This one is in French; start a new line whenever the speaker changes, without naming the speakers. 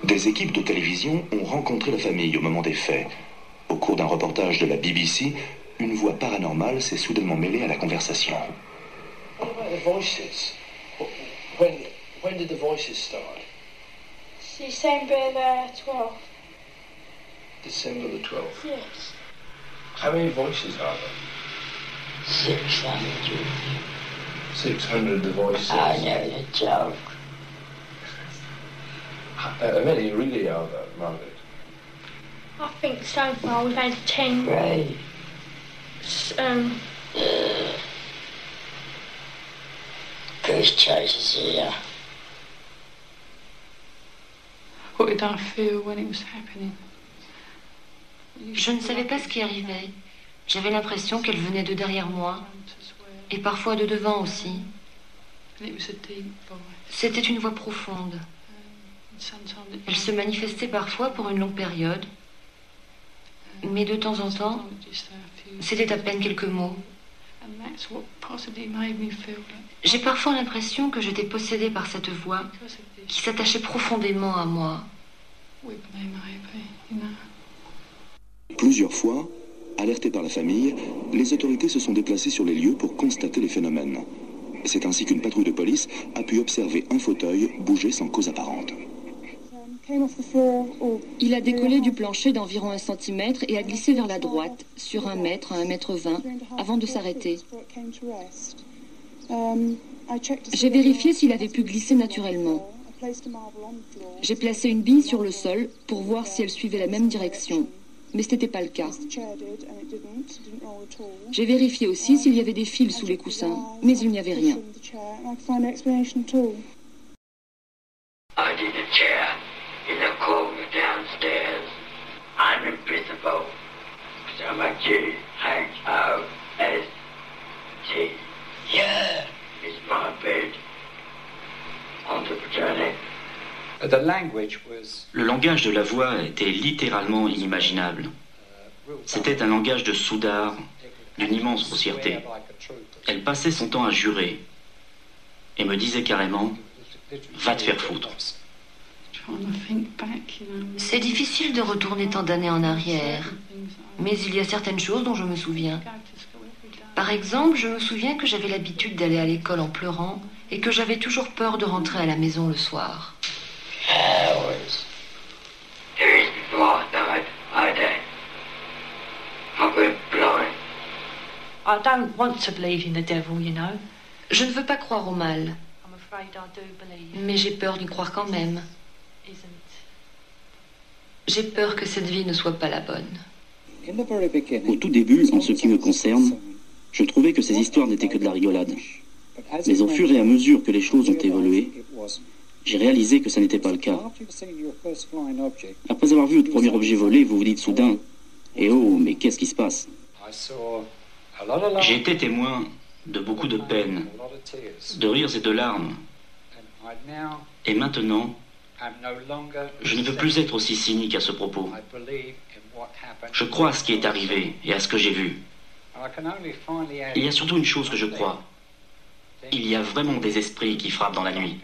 Des équipes de télévision ont rencontré la famille au moment des faits. Au cours d'un reportage de la BBC, une voix paranormale s'est soudainement mêlée à la conversation.
What about the voices? When did the voices start?
December the 12th.
December the 12th.
Yes.
How many voices are there?
600.
600 the voices.
I know the joke.
How many really are there, Margaret?
I think so far we've had 10.
Right. Goose chases here.
What did I feel when it was happening?
Je ne savais pas ce qui arrivait. J'avais l'impression qu'elle venait de derrière moi, et parfois de devant aussi. C'était une voix profonde. Elle se manifestait parfois pour une longue période, mais de temps en temps, c'était à peine quelques mots. J'ai parfois l'impression que j'étais possédée par cette voix qui s'attachait profondément à moi.
Plusieurs fois, alertées par la famille, les autorités se sont déplacées sur les lieux pour constater les phénomènes. C'est ainsi qu'une patrouille de police a pu observer un fauteuil bouger sans cause apparente.
Il a décollé du plancher d'environ 1 cm et a glissé vers la droite, sur 1 mètre à 1,20 m, avant de s'arrêter. J'ai vérifié s'il avait pu glisser naturellement. J'ai placé une bille sur le sol pour voir si elle suivait la même direction, mais ce n'était pas le cas. J'ai vérifié aussi s'il y avait des fils sous les coussins, mais il n'y avait rien.
I did a chair in the corner downstairs. I'm invisible. So my G H O S T. Yeah, it's my bed. On the journey.
Le langage de la voix était littéralement inimaginable. C'était un langage de soudard, d'une immense grossièreté. Elle passait son temps à jurer et me disait carrément « Va te faire foutre ».
C'est difficile de retourner tant d'années en arrière, mais il y a certaines choses dont je me souviens. Par exemple, je me souviens que j'avais l'habitude d'aller à l'école en pleurant et que j'avais toujours peur de rentrer à la maison le soir.
Hours. There is before died, I did. I went blind.
I don't want to believe in the devil, you know.
Je ne veux pas croire au mal,
I'm afraid I do believe
mais j'ai peur d'y croire quand même.
isn't.
J'ai peur que cette vie ne soit pas la bonne.
Au tout début, en ce qui me concerne, je trouvais que ces histoires n'étaient que de la rigolade. Mais au fur et à mesure que les choses ont évolué, j'ai réalisé que ça n'était pas le cas. Après avoir vu votre premier objet volé, vous vous dites soudain « Eh oh, mais qu'est-ce qui se passe ?»
J'ai été témoin de beaucoup de peine, de rires et de larmes. Et maintenant, je ne veux plus être aussi cynique à ce propos. Je crois à ce qui est arrivé et à ce que j'ai vu. Il y a surtout une chose que je crois. Il y a vraiment des esprits qui frappent dans la nuit.